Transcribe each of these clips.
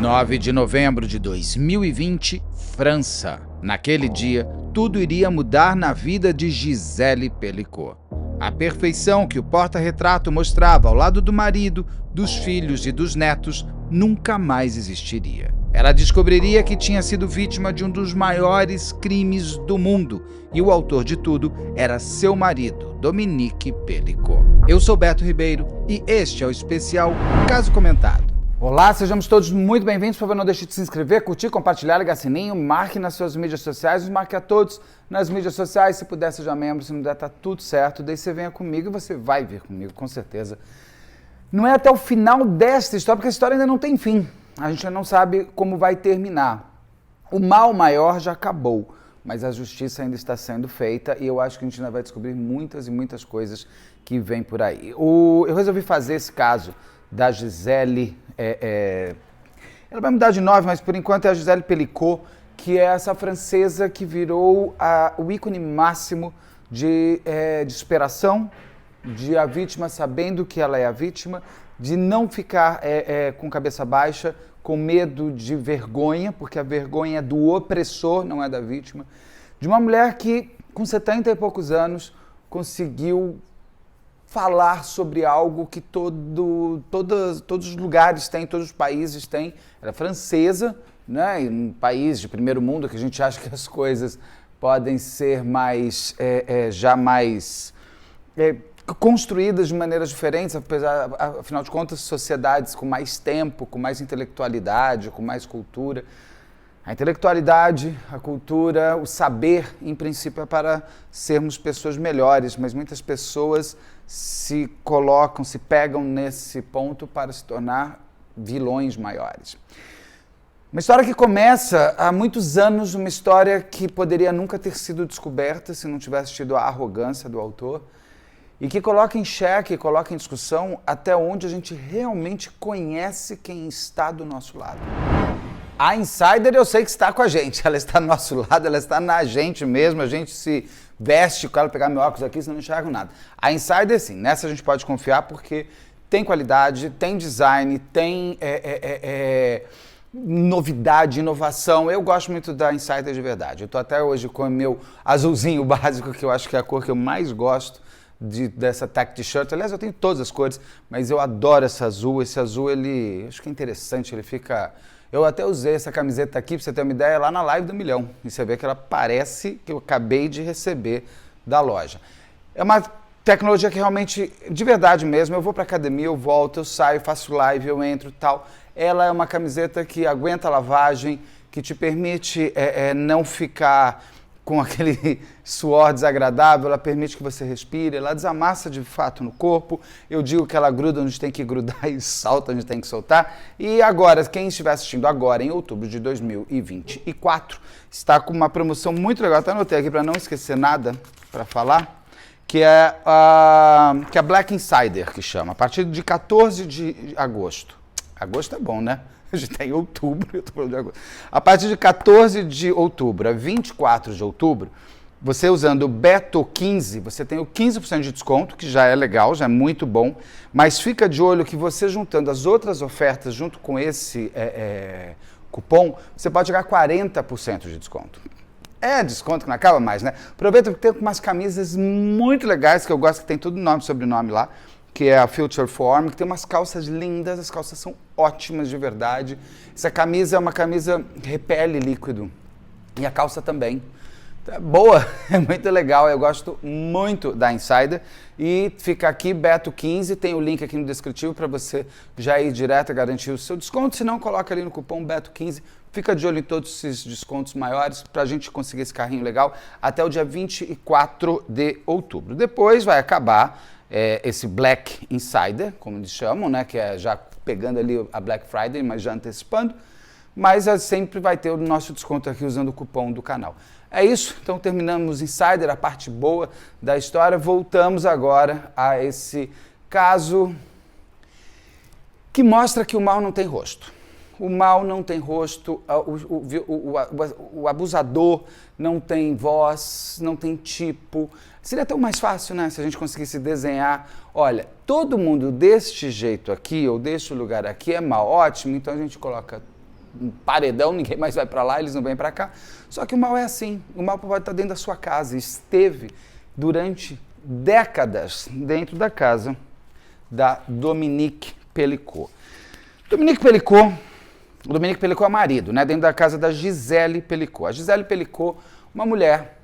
9 de novembro de 2020, França. Naquele dia, tudo iria mudar na vida de Gisèle Pelicot. A perfeição que o porta-retrato mostrava ao lado do marido, dos filhos e dos netos nunca mais existiria. Ela descobriria que tinha sido vítima de um dos maiores crimes do mundo e o autor de tudo era seu marido, Dominique Pelicot. Eu sou Beto Ribeiro e este é o especial Caso Comentado. Olá, sejamos todos muito bem-vindos. Por favor, não deixe de se inscrever, curtir, compartilhar, ligar sininho, marque nas suas mídias sociais, nos marque a todos nas mídias sociais. Se puder, seja membro, se não der, tá tudo certo. Daí você venha comigo e você vai vir comigo, com certeza. Não é até o final desta história, porque a história ainda não tem fim. A gente ainda não sabe como vai terminar. O mal maior já acabou, mas a justiça ainda está sendo feita e eu acho que a gente ainda vai descobrir muitas e muitas coisas que vêm por aí. Eu resolvi fazer esse caso da Gisèle, ela vai mudar de nome, mas por enquanto é a Gisèle Pelicot, que é essa francesa que virou o ícone máximo de desesperação, de a vítima sabendo que ela é a vítima, de não ficar com cabeça baixa, com medo de vergonha, porque a vergonha é do opressor, não é da vítima, de uma mulher que com 70 e poucos anos conseguiu falar sobre algo que todos os lugares têm, todos os países têm. Ela é francesa, né? E um país de primeiro mundo que a gente acha que as coisas podem ser mais, construídas de maneiras diferentes, afinal de contas, sociedades com mais tempo, com mais intelectualidade, com mais cultura. A intelectualidade, a cultura, o saber, em princípio, é para sermos pessoas melhores, mas muitas pessoas se pegam nesse ponto para se tornar vilões maiores. Uma história que começa há muitos anos, uma história que poderia nunca ter sido descoberta se não tivesse tido a arrogância do autor, e que coloca em xeque, coloca em discussão até onde a gente realmente conhece quem está do nosso lado. A Insider eu sei que está com a gente, ela está do nosso lado, ela está na gente mesmo, a gente se veste, quero pegar meu óculos aqui, senão não enxergo nada. A Insider sim, nessa a gente pode confiar porque tem qualidade, tem design, tem novidade, inovação. Eu gosto muito da Insider de verdade, eu estou até hoje com o meu azulzinho básico, que eu acho que é a cor que eu mais gosto dessa tech t-shirt. Aliás, eu tenho todas as cores, mas eu adoro esse azul, acho que é interessante, ele fica... Eu até usei essa camiseta aqui, pra você ter uma ideia, lá na live do milhão. E você vê que ela parece que eu acabei de receber da loja. É uma tecnologia que realmente, de verdade mesmo, eu vou pra academia, eu volto, eu saio, faço live, eu entro e tal. Ela é uma camiseta que aguenta lavagem, que te permite não ficar com aquele suor desagradável, ela permite que você respire, ela desamassa de fato no corpo. Eu digo que ela gruda onde tem que grudar e solta onde tem que soltar. E agora, quem estiver assistindo agora, em outubro de 2024, está com uma promoção muito legal. Até anotei aqui para não esquecer nada para falar, que é a Black Insider, que chama, a partir de 14 de agosto. Agosto é bom, né? A gente está em outubro, eu estou falando de agosto. A partir de 14 de outubro a 24 de outubro, você usando o Beto15, você tem o 15% de desconto, que já é legal, já é muito bom, mas fica de olho que você juntando as outras ofertas junto com esse cupom, você pode chegar a 40% de desconto. É desconto que não acaba mais, né? Aproveita porque tem umas camisas muito legais, que eu gosto que tem tudo nome e sobrenome lá, que é a Future Form, que tem umas calças lindas, as calças são ótimas de verdade. Essa camisa é uma camisa que repele líquido, e a calça também. É boa, é muito legal, eu gosto muito da Insider. E fica aqui, Beto15, tem o link aqui no descritivo para você já ir direto e garantir o seu desconto. Se não, coloca ali no cupom Beto15, fica de olho em todos esses descontos maiores para a gente conseguir esse carrinho legal até o dia 24 de outubro. Depois vai acabar esse Black Insider, como eles chamam, né, que é já pegando ali a Black Friday, mas já antecipando, mas sempre vai ter o nosso desconto aqui usando o cupom do canal. É isso, então terminamos Insider, a parte boa da história. Voltamos agora a esse caso que mostra que o mal não tem rosto. O mal não tem rosto, o abusador não tem voz, não tem tipo. Seria tão mais fácil, né, se a gente conseguisse desenhar. Olha, todo mundo deste jeito aqui, ou deste lugar aqui, é mal. Ótimo, então a gente coloca um paredão, ninguém mais vai para lá, eles não vêm para cá. Só que o mal é assim, o mal pode estar dentro da sua casa, esteve durante décadas dentro da casa da Dominique Pellicot. Dominique Pellicot é marido, né? Dentro da casa da Gisèle Pellicot. A Gisèle Pellicot, uma mulher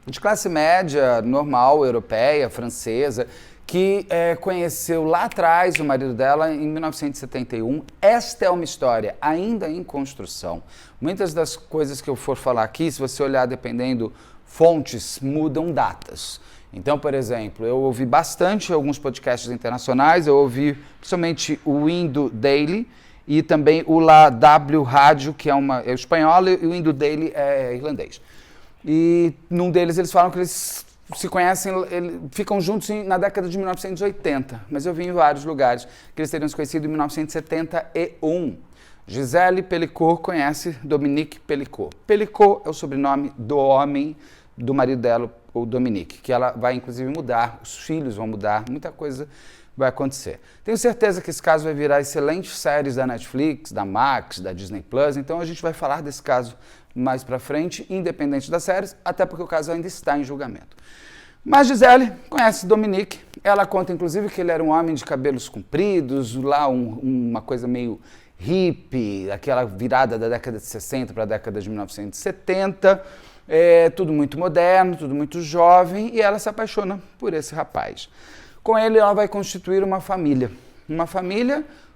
de classe média, normal, europeia, francesa, que conheceu lá atrás o marido dela em 1971. Esta é uma história ainda em construção. Muitas das coisas que eu for falar aqui, se você olhar dependendo fontes, mudam datas. Então, por exemplo, eu ouvi bastante alguns podcasts internacionais, eu ouvi principalmente o Indo Daily e também o La W Rádio, que é espanhola, e o Indo Daily é irlandês. E num deles eles falam que eles se conhecem, ficam juntos na década de 1980, mas eu vi em vários lugares que eles teriam se conhecido em 1971. Gisèle Pellicot conhece Dominique Pellicot. Pellicot é o sobrenome do homem, do marido dela, o Dominique, que ela vai inclusive mudar, os filhos vão mudar, muita coisa vai acontecer. Tenho certeza que esse caso vai virar excelentes séries da Netflix, da Max, da Disney Plus, então a gente vai falar desse caso mais pra frente, independente das séries, até porque o caso ainda está em julgamento. Mas Gisèle conhece Dominique, ela conta inclusive que ele era um homem de cabelos compridos, lá uma coisa meio hippie, aquela virada da década de 60 para a década de 1970, tudo muito moderno, tudo muito jovem, e ela se apaixona por esse rapaz. Com ele ela vai constituir uma família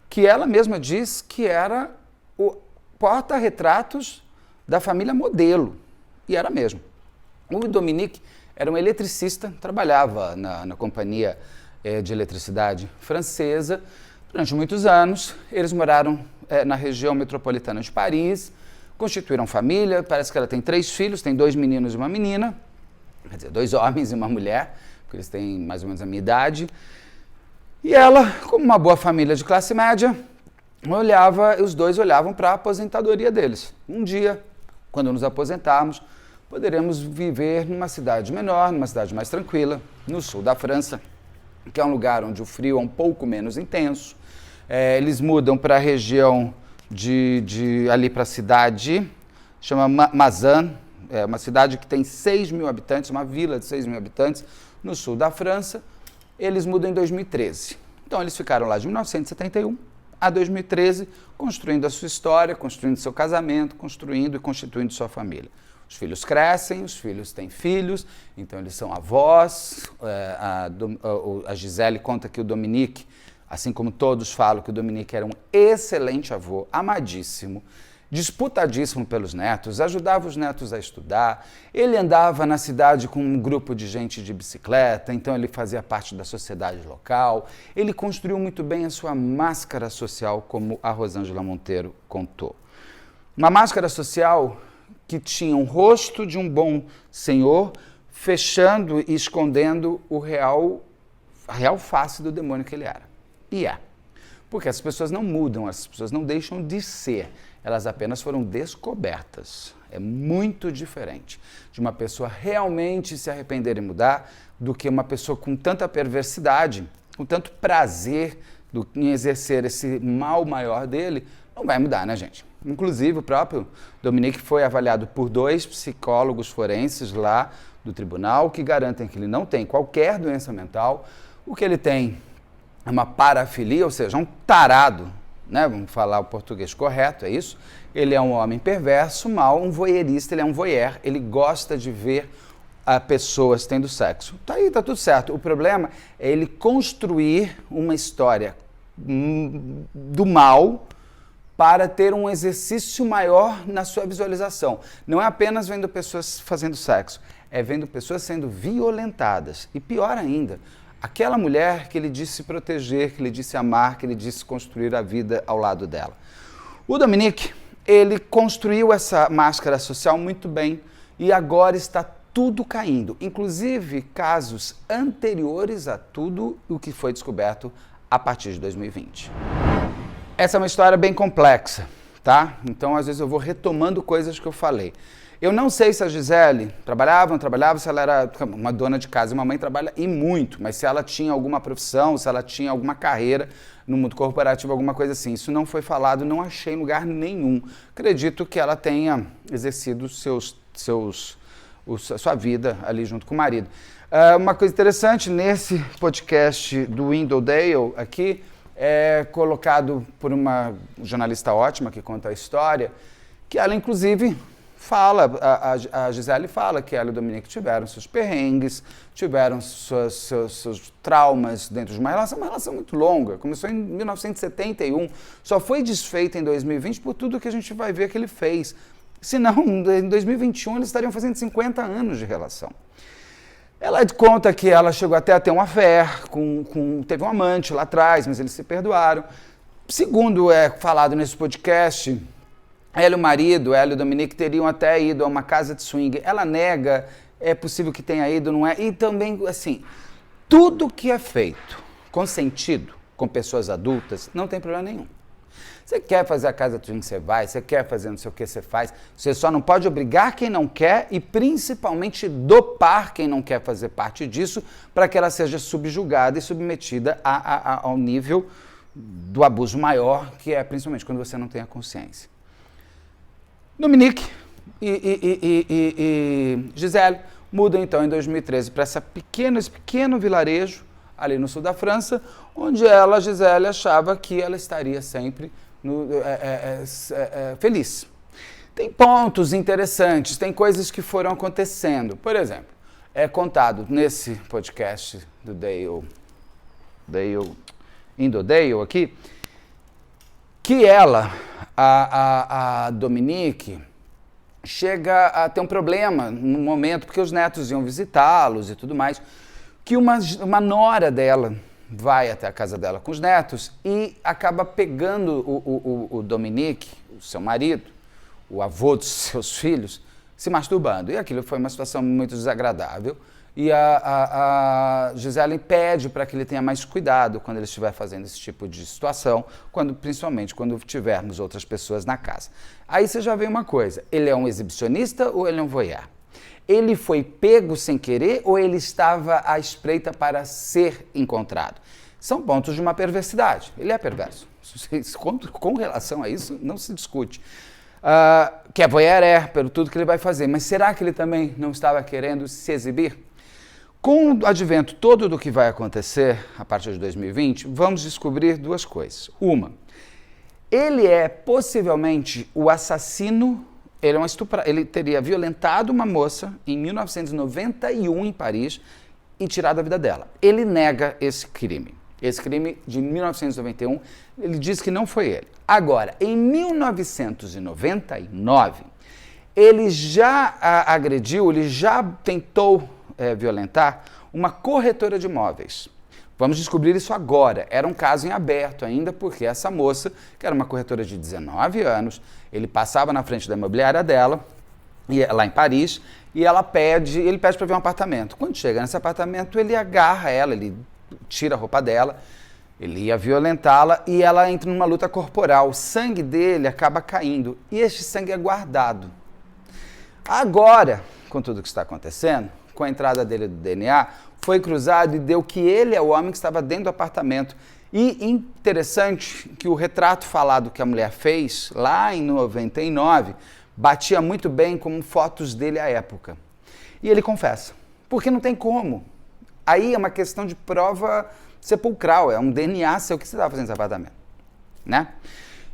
que ela mesma diz que era o porta-retratos da família modelo, e era mesmo. O Dominique era um eletricista, trabalhava na companhia de eletricidade francesa durante muitos anos. Eles moraram na região metropolitana de Paris, constituíram família, parece que ela tem 3 filhos, tem 2 meninos e uma menina, quer dizer, 2 homens e uma mulher, porque eles têm mais ou menos a minha idade. E ela, como uma boa família de classe média, os dois olhavam para a aposentadoria deles. Um dia, quando nos aposentarmos, poderemos viver numa cidade menor, numa cidade mais tranquila, no sul da França, que é um lugar onde o frio é um pouco menos intenso. Eles mudam para a região ali para a cidade, chama Mazan, é uma cidade que tem 6 mil habitantes, uma vila de 6 mil habitantes, no sul da França. Eles mudam em 2013. Então eles ficaram lá de 1971 a 2013, construindo a sua história, construindo seu casamento, construindo e constituindo sua família. Os filhos crescem, os filhos têm filhos, então eles são avós. A Gisèle conta que o Dominique, assim como todos falam que o Dominique era um excelente avô, amadíssimo, disputadíssimo pelos netos, ajudava os netos a estudar. Ele andava na cidade com um grupo de gente de bicicleta, então ele fazia parte da sociedade local. Ele construiu muito bem a sua máscara social, como a Rosângela Monteiro contou. Uma máscara social que tinha um rosto de um bom senhor, fechando e escondendo a real face do demônio que ele era. E porque as pessoas não mudam, as pessoas não deixam de ser, elas apenas foram descobertas. É muito diferente de uma pessoa realmente se arrepender e mudar do que uma pessoa com tanta perversidade, com tanto prazer em exercer esse mal maior dele, não vai mudar, né, gente? Inclusive, o próprio Dominique foi avaliado por 2 psicólogos forenses lá do tribunal que garantem que ele não tem qualquer doença mental. O que ele tem é uma parafilia, ou seja, um tarado, né? Vamos falar o português correto, é isso? Ele é um homem perverso, mau, um voyeurista, ele é um voyeur, ele gosta de ver pessoas tendo sexo. Tá aí, tá tudo certo. O problema é ele construir uma história do mal para ter um exercício maior na sua visualização. Não é apenas vendo pessoas fazendo sexo, é vendo pessoas sendo violentadas. E pior ainda, aquela mulher que ele disse proteger, que ele disse amar, que ele disse construir a vida ao lado dela. O Dominique, ele construiu essa máscara social muito bem e agora está tudo caindo, inclusive casos anteriores a tudo o que foi descoberto a partir de 2020. Essa é uma história bem complexa, tá? Então, às vezes eu vou retomando coisas que eu falei. Eu não sei se a Gisele trabalhava ou não trabalhava, se ela era uma dona de casa, uma mãe trabalha e muito, mas se ela tinha alguma profissão, se ela tinha alguma carreira no mundo corporativo, alguma coisa assim. Isso não foi falado, não achei em lugar nenhum. Acredito que ela tenha exercido sua vida ali junto com o marido. Uma coisa interessante, nesse podcast do Indodale aqui, é colocado por uma jornalista ótima que conta a história, que ela inclusive fala, a Gisele fala que ela e o Dominique tiveram seus perrengues, tiveram seus traumas dentro de uma relação muito longa, começou em 1971, só foi desfeita em 2020 por tudo que a gente vai ver que ele fez. Senão, em 2021 eles estariam fazendo 50 anos de relação. Ela conta que ela chegou até a ter um affair, teve um amante lá atrás, mas eles se perdoaram. Segundo é falado nesse podcast, ela e o marido, ela e o Dominique teriam até ido a uma casa de swing. Ela nega, é possível que tenha ido, não é? E também, assim, tudo que é feito consentido com pessoas adultas, não tem problema nenhum. Você quer fazer a casa de swing, você vai. Você quer fazer não sei o que, você faz. Você só não pode obrigar quem não quer e principalmente dopar quem não quer fazer parte disso para que ela seja subjugada e submetida ao nível do abuso maior, que é principalmente quando você não tem a consciência. Dominique e Gisele mudam então em 2013 para esse pequeno vilarejo ali no sul da França, onde a Gisele achava que ela estaria sempre feliz. Tem pontos interessantes, tem coisas que foram acontecendo. Por exemplo, é contado nesse podcast do Indodale aqui, que ela, a Dominique, chega a ter um problema no momento, porque os netos iam visitá-los e tudo mais, que uma nora dela vai até a casa dela com os netos e acaba pegando o Dominique, o seu marido, o avô dos seus filhos, se masturbando. E aquilo foi uma situação muito desagradável. E a Gisele pede para que ele tenha mais cuidado quando ele estiver fazendo esse tipo de situação, principalmente quando tivermos outras pessoas na casa. Aí você já vê uma coisa, ele é um exibicionista ou ele é um voyeur? Ele foi pego sem querer ou ele estava à espreita para ser encontrado? São pontos de uma perversidade. Ele é perverso. Com relação a isso, não se discute. Que é voyeur pelo tudo que ele vai fazer. Mas será que ele também não estava querendo se exibir? Com o advento todo do que vai acontecer a partir de 2020, vamos descobrir duas coisas. Uma, ele é possivelmente o assassino. Ele teria violentado uma moça em 1991 em Paris e tirado a vida dela. Ele nega esse crime. Esse crime de 1991, ele diz que não foi ele. Agora, em 1999, ele já agrediu, ele já tentou violentar uma corretora de imóveis. Vamos descobrir isso agora. Era um caso em aberto ainda, porque essa moça, que era uma corretora de 19 anos, ele passava na frente da imobiliária dela, lá em Paris, e ele pede para ver um apartamento. Quando chega nesse apartamento, ele agarra ela, ele tira a roupa dela, ele ia violentá-la e ela entra numa luta corporal. O sangue dele acaba caindo e este sangue é guardado. Agora, com tudo que está acontecendo, com a entrada dele do DNA, foi cruzado e deu que ele é o homem que estava dentro do apartamento. E interessante que o retrato falado que a mulher fez, lá em 99, batia muito bem com fotos dele à época. E ele confessa, porque não tem como. Aí é uma questão de prova sepulcral, é um DNA seu que você estava fazendo nesse apartamento, né?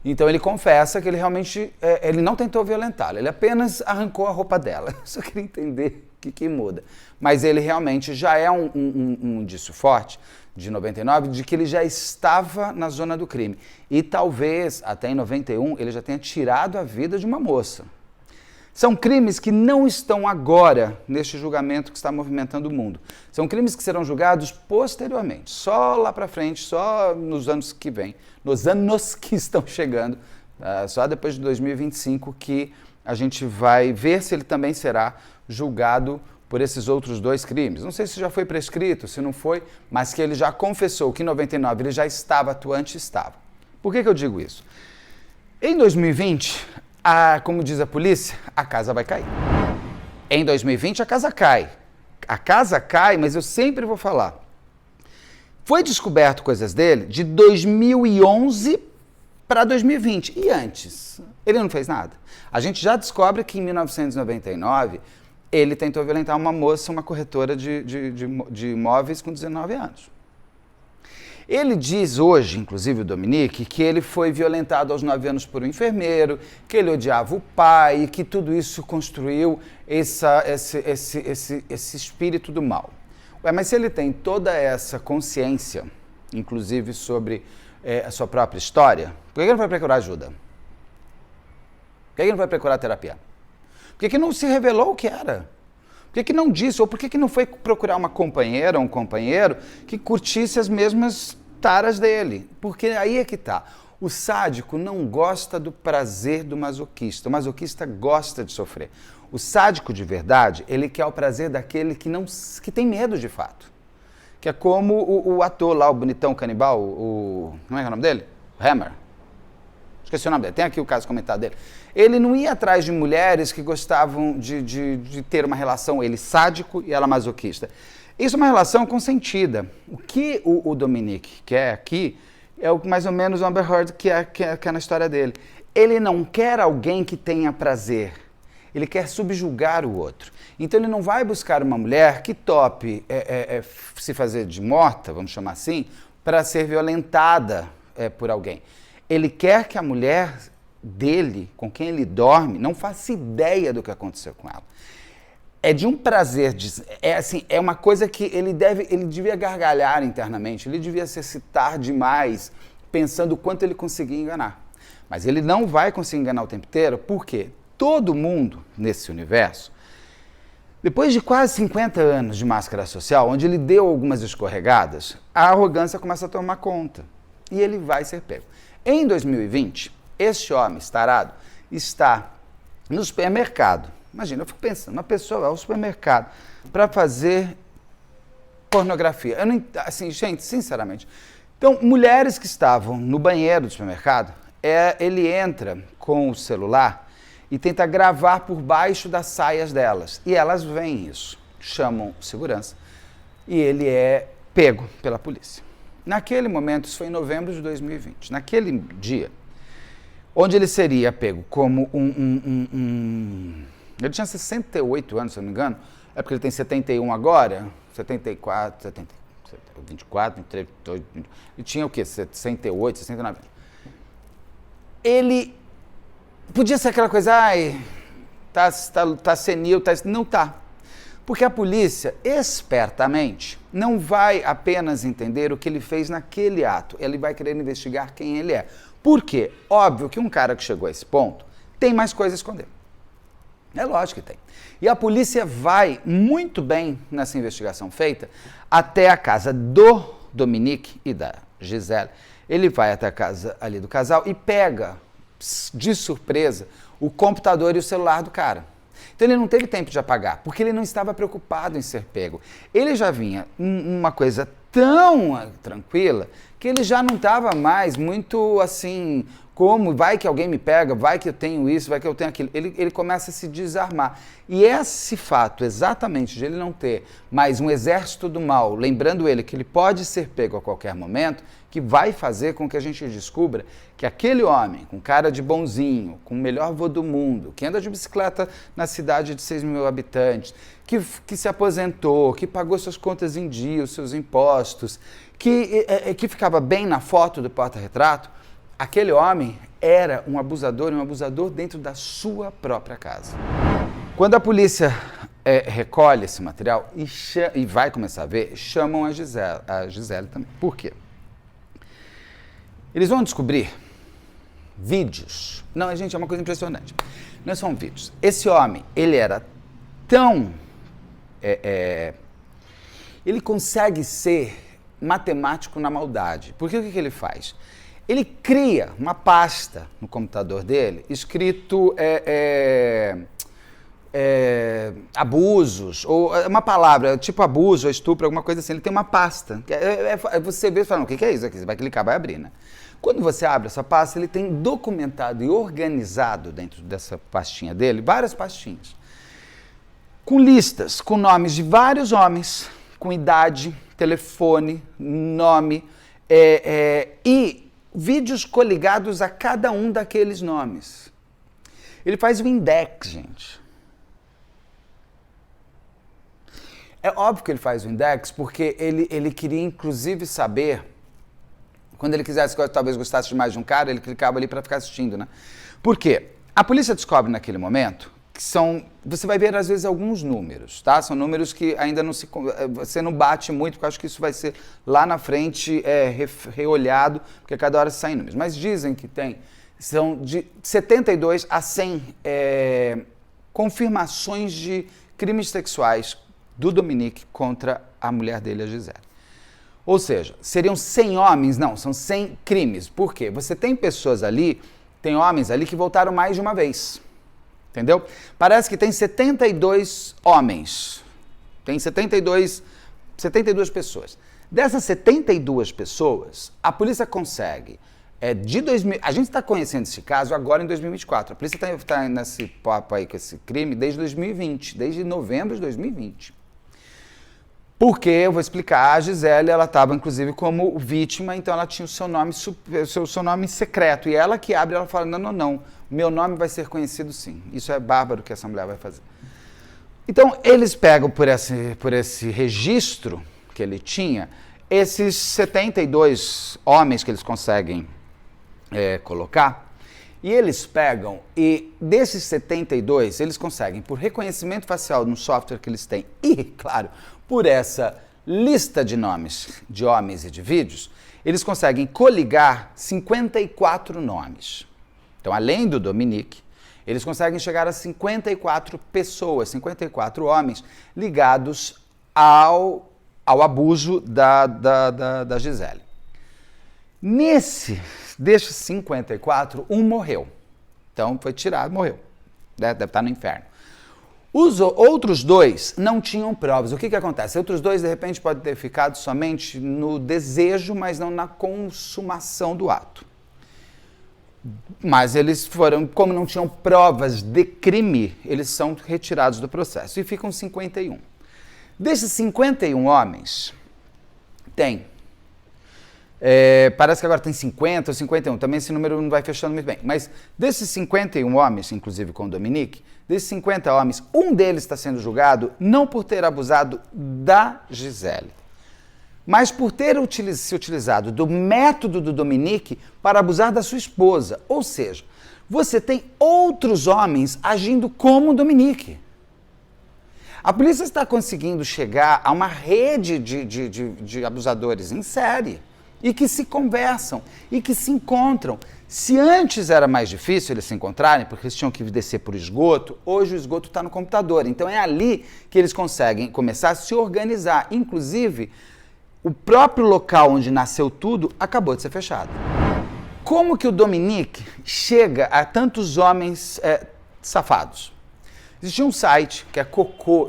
Então ele confessa que ele realmente, ele não tentou violentá-la, ele apenas arrancou a roupa dela. Só queria entender o que muda. Mas ele realmente já é um indício forte, de 99, de que ele já estava na zona do crime. E talvez, até em 91, ele já tenha tirado a vida de uma moça. São crimes que não estão agora neste julgamento que está movimentando o mundo. São crimes que serão julgados posteriormente, só lá para frente, só nos anos que vêm, nos anos que estão chegando, só depois de 2025 que a gente vai ver se ele também será julgado por esses outros dois crimes. Não sei se já foi prescrito, se não foi, mas que ele já confessou que em 99 ele já estava atuante, estava. Por que eu digo isso? Em 2020, como diz a polícia, a casa vai cair. Em 2020 a casa cai. A casa cai, mas eu sempre vou falar. Foi descoberto coisas dele de 2011 para 2020. E antes? Ele não fez nada. A gente já descobre que em 1999 ele tentou violentar uma moça, uma corretora de imóveis com 19 anos. Ele diz hoje, inclusive o Dominique, que ele foi violentado aos 9 anos por um enfermeiro, que ele odiava o pai, que tudo isso construiu esse espírito do mal. Ué, mas se ele tem toda essa consciência, inclusive sobre a sua própria história, por que ele não vai procurar ajuda? Por que ele não vai procurar terapia? Por que não se revelou o que era? Por que não disse? Ou por que não foi procurar uma companheira ou um companheiro que curtisse as mesmas taras dele? Porque aí é que tá. O sádico não gosta do prazer do masoquista. O masoquista gosta de sofrer. O sádico de verdade, ele quer o prazer daquele que tem medo de fato. Que é como o ator lá, o bonitão canibal, como é o nome dele? Hammer. Esqueci o nome dele, tem aqui o caso comentado dele. Ele não ia atrás de mulheres que gostavam de ter uma relação, ele sádico e ela masoquista. Isso é uma relação consentida. O que o Dominique quer aqui é mais ou menos o Amber Heard que é na história dele. Ele não quer alguém que tenha prazer. Ele quer subjugar o outro. Então ele não vai buscar uma mulher que tope se fazer de morta, vamos chamar assim, para ser violentada por alguém. Ele quer que a mulher dele, com quem ele dorme, não faça ideia do que aconteceu com ela. É de um prazer, é uma coisa que ele devia gargalhar internamente, ele devia se excitar demais, pensando o quanto ele conseguia enganar. Mas ele não vai conseguir enganar o tempo inteiro, por quê? Todo mundo nesse universo, depois de quase 50 anos de máscara social, onde ele deu algumas escorregadas, a arrogância começa a tomar conta e ele vai ser pego. Em 2020, este homem estarado está no supermercado. Imagina, eu fico pensando, uma pessoa vai ao supermercado para fazer pornografia. Eu não, assim, gente, sinceramente. Então, mulheres que estavam no banheiro do supermercado, ele entra com o celular e tenta gravar por baixo das saias delas. E elas veem isso, chamam segurança e ele é pego pela polícia. Naquele momento, isso foi em novembro de 2020, naquele dia, onde ele seria pego como ele tinha 68 anos, se eu não me engano, é porque ele tem 71 agora, 74, 70, 24, 23, ele tinha o quê? 68, 69 anos. Ele podia ser aquela coisa, tá senil, não tá. Porque a polícia, espertamente, não vai apenas entender o que ele fez naquele ato, ele vai querer investigar quem ele é. Por quê? Óbvio que um cara que chegou a esse ponto tem mais coisa a esconder. É lógico que tem. E a polícia vai muito bem nessa investigação feita até a casa do Dominique e da Gisele. Ele vai até a casa ali do casal e pega, de surpresa, o computador e o celular do cara. Então ele não teve tempo de apagar, porque ele não estava preocupado em ser pego. Ele já vinha uma coisa tão tranquila que ele já não estava mais muito assim, como vai que alguém me pega, vai que eu tenho isso, vai que eu tenho aquilo. Ele começa a se desarmar. E esse fato, exatamente, de ele não ter mais um exército do mal, lembrando ele que ele pode ser pego a qualquer momento, que vai fazer com que a gente descubra que aquele homem, com cara de bonzinho, com o melhor vô do mundo, que anda de bicicleta na cidade de 6 mil habitantes, que se aposentou, que pagou suas contas em dia, os seus impostos, que ficava bem na foto do porta-retrato, aquele homem era um abusador dentro da sua própria casa. Quando a polícia recolhe esse material e vai começar a ver, chamam a Gisele também. Por quê? Eles vão descobrir vídeos. Não, gente, é uma coisa impressionante. Não são vídeos. Esse homem, ele era tão... ele consegue ser matemático na maldade. Porque o que ele faz? Ele cria uma pasta no computador dele, escrito abusos, ou uma palavra, tipo abuso, ou estupro, alguma coisa assim. Ele tem uma pasta. Você vê e fala, o que é isso aqui? Você vai clicar, vai abrir, né? Quando você abre essa pasta, ele tem documentado e organizado dentro dessa pastinha dele, várias pastinhas. com listas, com nomes de vários homens, com idade, telefone, nome e vídeos coligados a cada um daqueles nomes. Ele faz um index, gente. É óbvio que ele faz o index porque ele queria inclusive saber, quando ele quisesse, talvez gostasse de mais de um cara, ele clicava ali para ficar assistindo, né? Por quê? A polícia descobre naquele momento que você vai ver às vezes alguns números, tá? São números que ainda você não bate muito, porque eu acho que isso vai ser lá na frente reolhado, porque cada hora saem números. Mas dizem que são de 72 a 100 confirmações de crimes sexuais do Dominique contra a mulher dele, a Gisele. Ou seja, seriam 100 homens? Não, são 100 crimes. Por quê? Você tem pessoas ali, tem homens ali que voltaram mais de uma vez. Entendeu? Parece que tem 72 homens. Tem 72 pessoas. Dessas 72 pessoas, a polícia consegue... a gente está conhecendo esse caso agora em 2024. A polícia está nesse papo aí com esse crime desde 2020, desde novembro de 2020. Porque, eu vou explicar, a Gisele, ela estava inclusive como vítima, então ela tinha o seu nome secreto. E ela que abre, ela fala, não, meu nome vai ser conhecido sim. Isso é bárbaro que essa mulher vai fazer. Então, eles pegam por esse registro que ele tinha, esses 72 homens que eles conseguem colocar, e eles pegam, e desses 72, eles conseguem, por reconhecimento facial no software que eles têm, e, claro, por essa lista de nomes de homens e de vídeos, eles conseguem coligar 54 nomes. Então, além do Dominique, eles conseguem chegar a 54 pessoas, 54 homens ligados ao abuso da Gisele. Destes 54, um morreu. Então, foi tirado, morreu. Deve estar no inferno. Os outros dois não tinham provas. O que acontece? Outros dois, de repente, podem ter ficado somente no desejo, mas não na consumação do ato. Mas eles foram, como não tinham provas de crime, eles são retirados do processo. E ficam 51. Desses 51 homens, parece que agora tem 50 ou 51, também esse número não vai fechando muito bem. Mas desses 51 homens, inclusive com o Dominique, desses 50 homens, um deles está sendo julgado não por ter abusado da Gisele, mas por ter se utilizado do método do Dominique para abusar da sua esposa. Ou seja, você tem outros homens agindo como o Dominique. A polícia está conseguindo chegar a uma rede de abusadores em série e que se conversam e que se encontram. Se antes era mais difícil eles se encontrarem, porque eles tinham que descer por esgoto, hoje o esgoto está no computador. Então é ali que eles conseguem começar a se organizar. Inclusive, o próprio local onde nasceu tudo acabou de ser fechado. Como que o Dominique chega a tantos homens safados? Existia um site que é Cocô,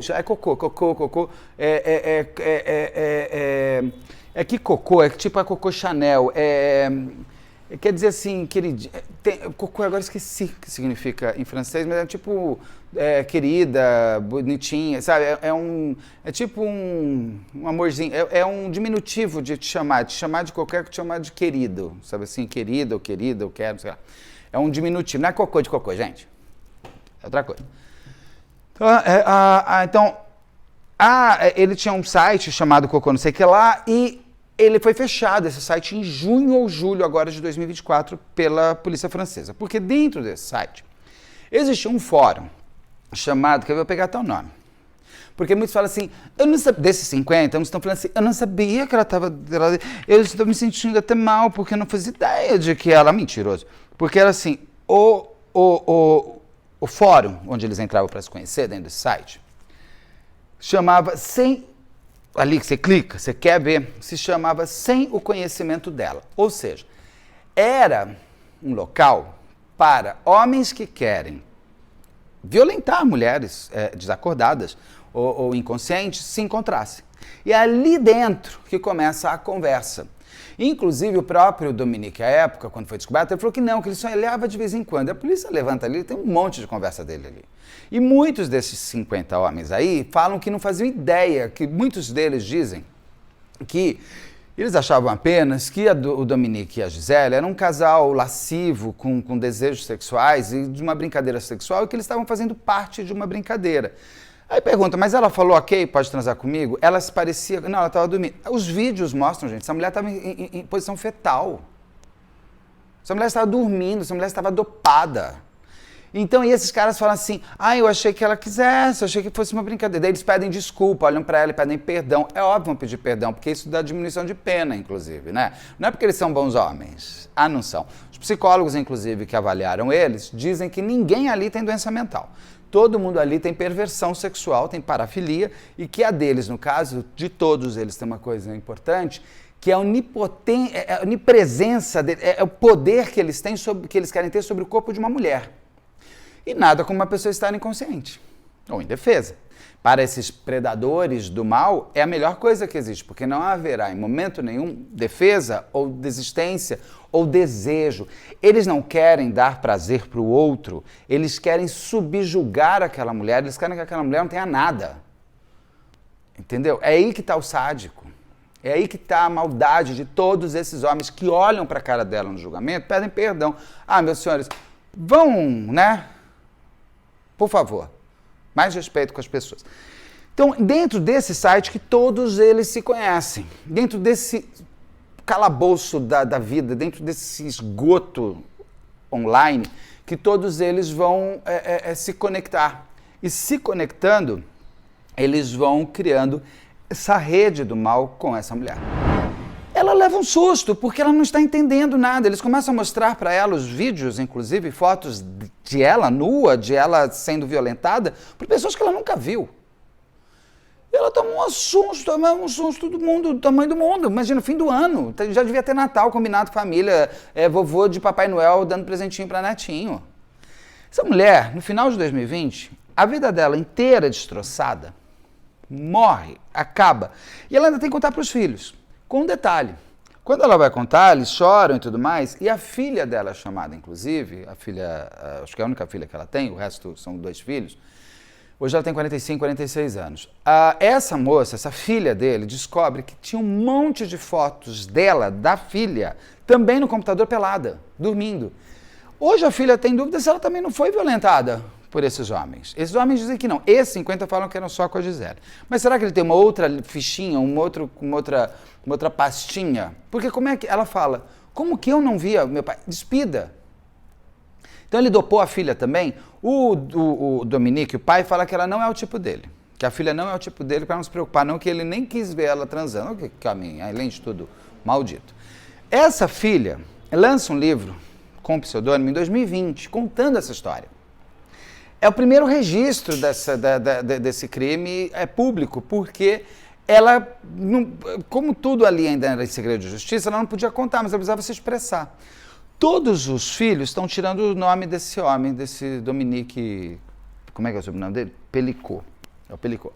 que Cocô, é tipo a Cocô Chanel, quer dizer assim, queridinha, Cocô, agora esqueci o que significa em francês, mas é tipo querida, bonitinha, sabe, é tipo um amorzinho, é um diminutivo de te chamar de qualquer que te chamar de querido, sabe assim, querido, ou querida, ou quero, sei lá, é um diminutivo, não é Cocô de Cocô, gente, é outra coisa. Então, ele tinha um site chamado Cocô não sei o que lá, e ele foi fechado, esse site, em junho ou julho agora de 2024 pela polícia francesa. Porque dentro desse site existia um fórum chamado, que eu vou pegar até o nome, porque muitos falam assim, eu não sabia, desses 50, uns estão falando assim, eu não sabia que ela estava, eu estou me sentindo até mal, porque eu não fazia ideia de que ela, mentiroso, porque era assim, o fórum onde eles entravam para se conhecer dentro desse site, chamava ali que você clica, você quer ver, se chamava Sem o Conhecimento Dela. Ou seja, era um local para homens que querem violentar mulheres desacordadas ou inconscientes se encontrassem. E é ali dentro que começa a conversa. Inclusive, o próprio Dominique, à época, quando foi descoberto, ele falou que não, que ele só olhava de vez em quando. A polícia levanta ali, tem um monte de conversa dele ali. E muitos desses 50 homens aí falam que não faziam ideia, que muitos deles dizem que eles achavam apenas que o Dominique e a Gisele eram um casal lascivo, com desejos sexuais e de uma brincadeira sexual, e que eles estavam fazendo parte de uma brincadeira. Aí pergunta, mas ela falou, ok, pode transar comigo? Ela se parecia... Não, ela estava dormindo. Os vídeos mostram, gente, essa mulher estava em posição fetal. Essa mulher estava dormindo, essa mulher estava dopada. Então, e esses caras falam assim, eu achei que ela quisesse, eu achei que fosse uma brincadeira. Daí eles pedem desculpa, olham pra ela e pedem perdão. É óbvio vão pedir perdão, porque isso dá diminuição de pena, inclusive, né? Não é porque eles são bons homens. Não são. Os psicólogos, inclusive, que avaliaram eles, dizem que ninguém ali tem doença mental. Todo mundo ali tem perversão sexual, tem parafilia, e que a deles, no caso de todos eles, tem uma coisa importante, que é a onipresença, é o poder que eles têm, que eles querem ter sobre o corpo de uma mulher. E nada como uma pessoa estar inconsciente, ou indefesa. Para esses predadores do mal, é a melhor coisa que existe, porque não haverá em momento nenhum defesa ou desistência ou desejo. Eles não querem dar prazer para o outro, eles querem subjugar aquela mulher, eles querem que aquela mulher não tenha nada. Entendeu? É aí que está o sádico. É aí que está a maldade de todos esses homens que olham para a cara dela no julgamento, pedem perdão. Meus senhores, vão, né? Por favor. Mais respeito com as pessoas. Então, dentro desse site que todos eles se conhecem, dentro desse calabouço da vida, dentro desse esgoto online, que todos eles vão se conectar. E se conectando, eles vão criando essa rede do mal com essa mulher. Ela leva um susto, porque ela não está entendendo nada. Eles começam a mostrar para ela os vídeos, inclusive fotos de ela nua, de ela sendo violentada, por pessoas que ela nunca viu. E ela toma um susto do tamanho do mundo. Imagina, fim do ano, já devia ter Natal combinado com a família, vovô de Papai Noel dando presentinho para netinho. Essa mulher, no final de 2020, a vida dela inteira destroçada, morre, acaba. E ela ainda tem que contar para os filhos. Com um detalhe, quando ela vai contar, eles choram e tudo mais, e a filha dela é chamada, inclusive, a filha, acho que é a única filha que ela tem, o resto são 2 filhos, hoje ela tem 45, 46 anos. Essa moça, essa filha dele, descobre que tinha um monte de fotos dela, da filha, também no computador pelada, dormindo. Hoje a filha tem dúvida se ela também não foi violentada por esses homens. Esses homens dizem que não. Esses 50 falam que eram só com a Gisele. Mas será que ele tem uma outra fichinha, uma outra pastinha? Porque como é que ela fala? Como que eu não via meu pai? Despida. Então ele dopou a filha também. O Dominique, o pai, fala que ela não é o tipo dele. Que a filha não é o tipo dele, para não se preocupar, não, que ele nem quis ver ela transando. Que caminho, além de tudo, maldito. Essa filha lança um livro com pseudônimo em 2020, contando essa história. É o primeiro registro desse crime público, porque ela, como tudo ali ainda era em segredo de justiça, ela não podia contar, mas ela precisava se expressar. Todos os filhos estão tirando o nome desse homem, desse Dominique, como é que é o sobrenome dele? Pelicot. É o Pelicot.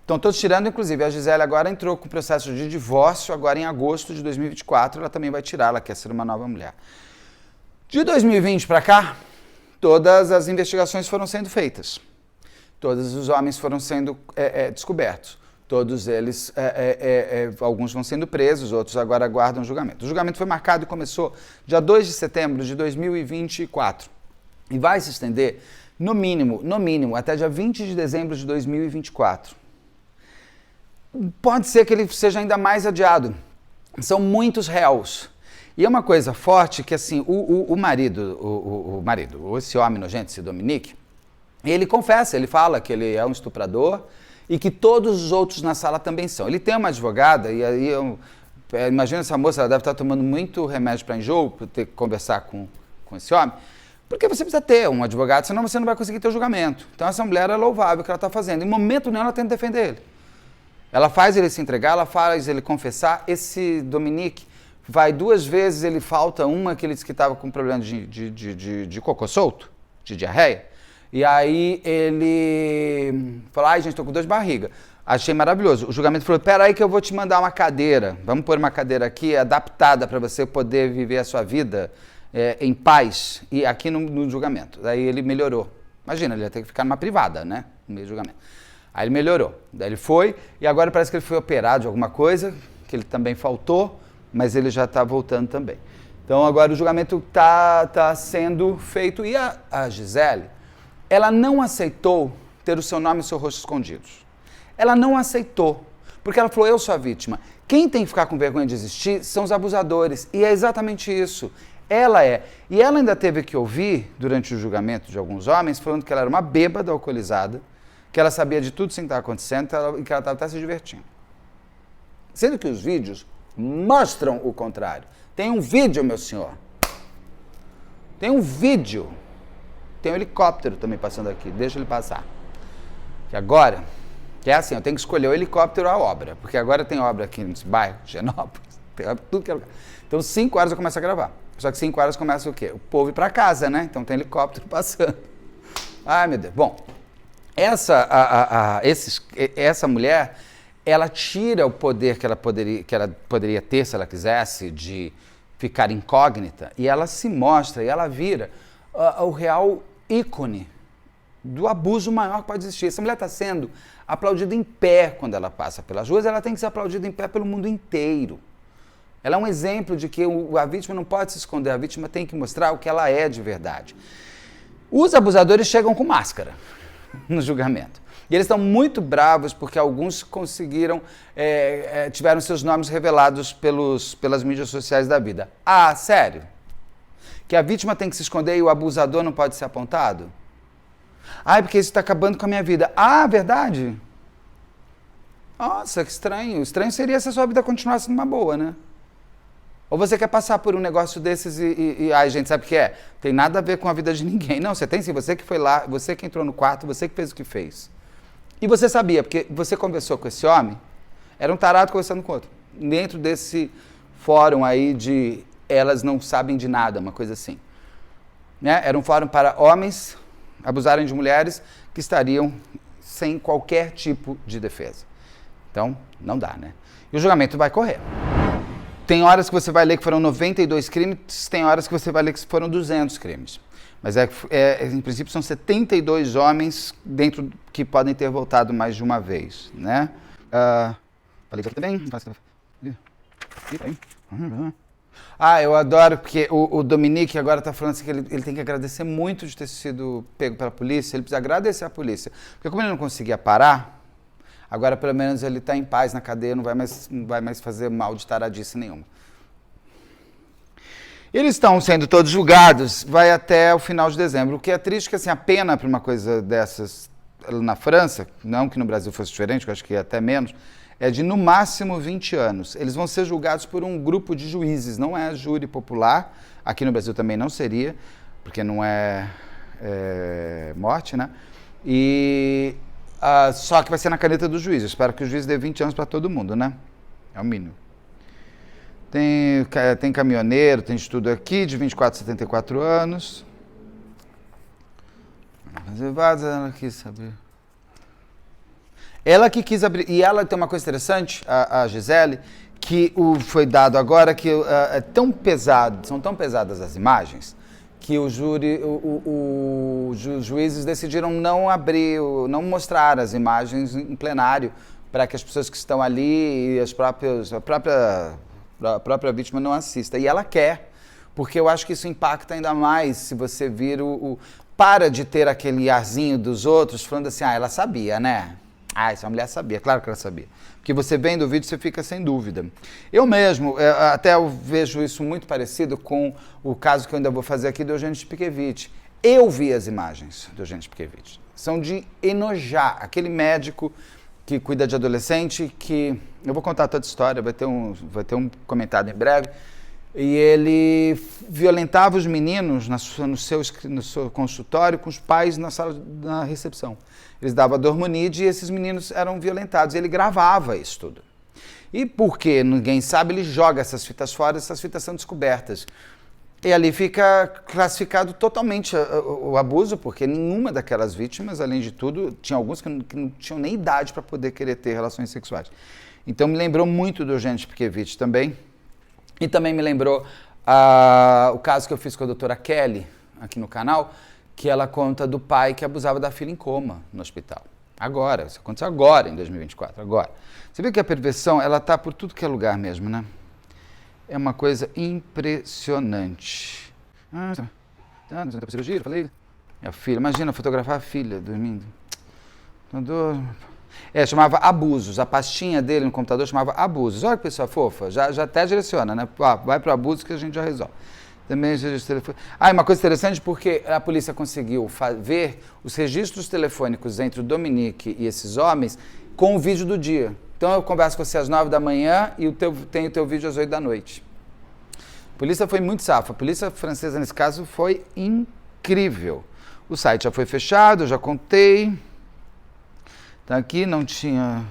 Estão todos tirando, inclusive a Gisele agora entrou com o processo de divórcio, agora em agosto de 2024, ela também vai tirar, ela quer ser uma nova mulher. De 2020 para cá, todas as investigações foram sendo feitas. Todos os homens foram sendo descobertos. Todos eles, alguns vão sendo presos, outros agora aguardam julgamento. O julgamento foi marcado e começou dia 2 de setembro de 2024. E vai se estender, no mínimo, até dia 20 de dezembro de 2024. Pode ser que ele seja ainda mais adiado. São muitos réus. E é uma coisa forte que, assim, o marido, esse homem nojento, esse Dominique, ele confessa, ele fala que ele é um estuprador e que todos os outros na sala também são. Ele tem uma advogada, e aí imagina essa moça, ela deve estar tomando muito remédio para enjoo, para ter que conversar com esse homem, porque você precisa ter um advogado, senão você não vai conseguir ter o julgamento. Então essa mulher é louvável o que ela está fazendo. Em momento nenhum ela tenta defender ele. Ela faz ele se entregar, ela faz ele confessar. Esse Dominique vai 2 vezes, ele falta uma, que ele disse que estava com problema de cocô solto, de diarreia. E aí ele fala, gente, estou com dor de barriga. Achei maravilhoso. O julgamento falou, peraí que eu vou te mandar uma cadeira. Vamos pôr uma cadeira aqui adaptada para você poder viver a sua vida em paz. E aqui no julgamento. Daí ele melhorou. Imagina, ele ia ter que ficar numa privada, né? No meio do julgamento. Aí ele melhorou. Daí ele foi e agora parece que ele foi operado de alguma coisa, que ele também faltou, mas ele já está voltando também. Então agora o julgamento tá sendo feito. E a Gisele, ela não aceitou ter o seu nome e o seu rosto escondidos. Ela não aceitou, porque ela falou, eu sou a vítima. Quem tem que ficar com vergonha de existir são os abusadores. E é exatamente isso. Ela é. E ela ainda teve que ouvir, durante o julgamento de alguns homens, falando que ela era uma bêbada alcoolizada, que ela sabia de tudo sem que estava acontecendo e que ela estava até se divertindo. Sendo que os vídeos mostram o contrário. Tem um vídeo, meu senhor. Tem um vídeo. Tem um helicóptero também passando aqui. Deixa ele passar. Que agora... Que é assim, eu tenho que escolher o helicóptero ou a obra. Porque agora tem obra aqui nesse bairro, Genópolis, tem obra, tudo que é lugar. Então, 5 horas eu começo a gravar. Só que 5 horas começa o quê? O povo ir para casa, né? Então tem helicóptero passando. Ai, meu Deus. Bom, essa mulher, ela tira o poder que ela poderia ter, se ela quisesse, de ficar incógnita, e ela se mostra, e ela vira o real ícone do abuso maior que pode existir. Essa mulher está sendo aplaudida em pé quando ela passa pelas ruas, ela tem que ser aplaudida em pé pelo mundo inteiro. Ela é um exemplo de que a vítima não pode se esconder, a vítima tem que mostrar o que ela é de verdade. Os abusadores chegam com máscara no julgamento. E eles estão muito bravos porque alguns conseguiram, tiveram seus nomes revelados pelas mídias sociais da vida. Ah, sério? Que a vítima tem que se esconder e o abusador não pode ser apontado? Ah, porque isso está acabando com a minha vida. Ah, verdade? Nossa, que estranho. Estranho seria se a sua vida continuasse numa boa, né? Ou você quer passar por um negócio desses ai, gente, sabe o que é? Tem nada a ver com a vida de ninguém. Não, você tem sim, você que foi lá, você que entrou no quarto, você que fez o que fez. E você sabia, porque você conversou com esse homem, era um tarado conversando com outro. Dentro desse fórum aí de elas não sabem de nada, uma coisa assim. Né? Era um fórum para homens abusarem de mulheres que estariam sem qualquer tipo de defesa. Então, não dá, né? E o julgamento vai correr. Tem horas que você vai ler que foram 92 crimes, tem horas que você vai ler que foram 200 crimes. Mas, em princípio, são 72 homens dentro que podem ter voltado mais de uma vez, né? Falei que também. Ah, eu adoro, porque o Dominique agora está falando assim que ele tem que agradecer muito de ter sido pego pela polícia. Ele precisa agradecer a polícia. Porque como ele não conseguia parar, agora pelo menos ele está em paz na cadeia, não vai mais fazer mal de taradice nenhuma. Eles estão sendo todos julgados, vai até o final de dezembro. O que é triste é que assim, a pena para uma coisa dessas na França, não que no Brasil fosse diferente, eu acho que é até menos, é de no máximo 20 anos. Eles vão ser julgados por um grupo de juízes, não é júri popular. Aqui no Brasil também não seria, porque não é morte, né? Só que vai ser na caneta do juiz. Eu espero que o juiz dê 20 anos para todo mundo, né? É o mínimo. Tem caminhoneiro, tem de tudo aqui, de 24 a 74 anos. Ela quis saber. Ela que quis abrir. E ela tem uma coisa interessante, a Gisele, que foi dado agora, que é tão pesado, são tão pesadas as imagens, que os juízes decidiram não abrir, não mostrar as imagens em plenário, para que as pessoas que estão ali e a própria vítima não assista. E ela quer, porque eu acho que isso impacta ainda mais se você vir para de ter aquele arzinho dos outros, falando assim, ela sabia, né? Essa mulher sabia, claro que ela sabia. Porque você vendo o vídeo, você fica sem dúvida. Eu mesmo, até eu vejo isso muito parecido com o caso que eu ainda vou fazer aqui do Eugênio Spicchievici. Eu vi as imagens do Eugênio Spicchievici. São de enojar. Aquele médico que cuida de adolescente, que... Eu vou contar toda a história, vai ter um comentário em breve. E ele violentava os meninos no seu consultório com os pais na recepção. Eles davam dormonide e esses meninos eram violentados. E ele gravava isso tudo. E porque ninguém sabe, ele joga essas fitas fora, essas fitas são descobertas. E ali fica classificado totalmente o abuso, porque nenhuma daquelas vítimas, além de tudo, tinha alguns que não tinham nem idade para poder querer ter relações sexuais. Então me lembrou muito do Eugênio Špikevič também. E também me lembrou o caso que eu fiz com a doutora Kelly, aqui no canal, que ela conta do pai que abusava da filha em coma no hospital. Agora, isso aconteceu agora, em 2024, agora. Você vê que a perversão, ela tá por tudo que é lugar mesmo, né? É uma coisa impressionante. Tá pra cirurgia, eu falei. A filha, imagina fotografar a filha dormindo. Chamava Abusos. A pastinha dele no computador chamava Abusos. Olha que pessoa fofa, já até direciona, né? Vai pro Abusos que a gente já resolve. Também registro telefônico. Uma coisa interessante, porque a polícia conseguiu ver os registros telefônicos entre o Dominique e esses homens com o vídeo do dia. Então eu converso com você às 9 da manhã e tem o teu vídeo às 8 da noite. A polícia foi muito safa. A polícia francesa, nesse caso, foi incrível. O site já foi fechado, eu já contei. Então aqui não tinha...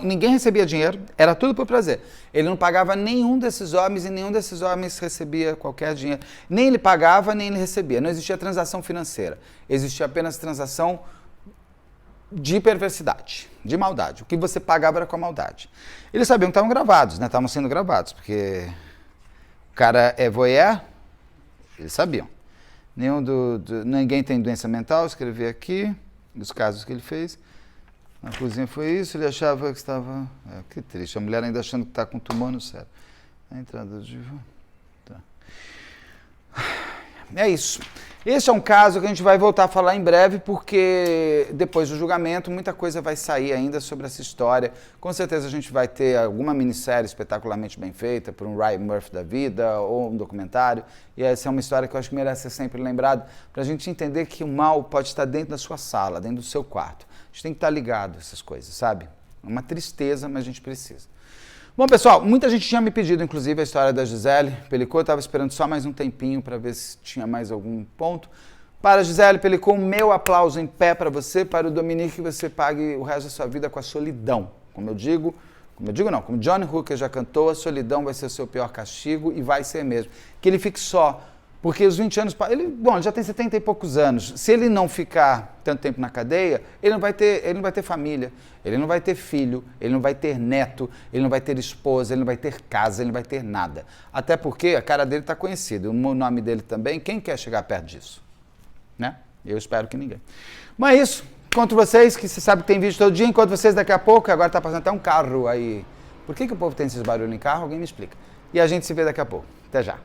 ninguém recebia dinheiro, era tudo por prazer. Ele não pagava nenhum desses homens e nenhum desses homens recebia qualquer dinheiro. Nem ele pagava, nem ele recebia. Não existia transação financeira. Existia apenas transação de perversidade, de maldade. O que você pagava era com a maldade. Eles sabiam que estavam gravados, né? Estavam sendo gravados, porque o cara é voyeur, eles sabiam. Ninguém tem doença mental, escrevi aqui, os casos que ele fez. Na cozinha foi isso, ele achava que estava... que triste, a mulher ainda achando que está com tumor no cérebro. A entrada de... Tá. É isso. Esse é um caso que a gente vai voltar a falar em breve, porque depois do julgamento muita coisa vai sair ainda sobre essa história. Com certeza a gente vai ter alguma minissérie espetacularmente bem feita, por um Ryan Murphy da vida, ou um documentário. E essa é uma história que eu acho que merece ser sempre lembrada, para a gente entender que o mal pode estar dentro da sua sala, dentro do seu quarto. A gente tem que estar ligado a essas coisas, sabe? É uma tristeza, mas a gente precisa. Bom, pessoal, muita gente tinha me pedido, inclusive, a história da Gisele Pelicot. Eu estava esperando só mais um tempinho para ver se tinha mais algum ponto. Para a Gisele Pelicot, meu aplauso em pé para você. Para o Dominique, que você pague o resto da sua vida com a solidão. Como Johnny Hooker já cantou, a solidão vai ser o seu pior castigo e vai ser mesmo. Que ele fique só. Porque os 20 anos... Ele já tem 70 e poucos anos. Se ele não ficar tanto tempo na cadeia, ele não vai ter família, ele não vai ter filho, ele não vai ter neto, ele não vai ter esposa, ele não vai ter casa, ele não vai ter nada. Até porque a cara dele está conhecida, o nome dele também. Quem quer chegar perto disso? Né? Eu espero que ninguém. Mas é isso. Encontro vocês, que você sabe que tem vídeo todo dia. Encontro vocês daqui a pouco. Agora está passando até um carro aí. Por que o povo tem esses barulhos em carro? Alguém me explica. E a gente se vê daqui a pouco. Até já.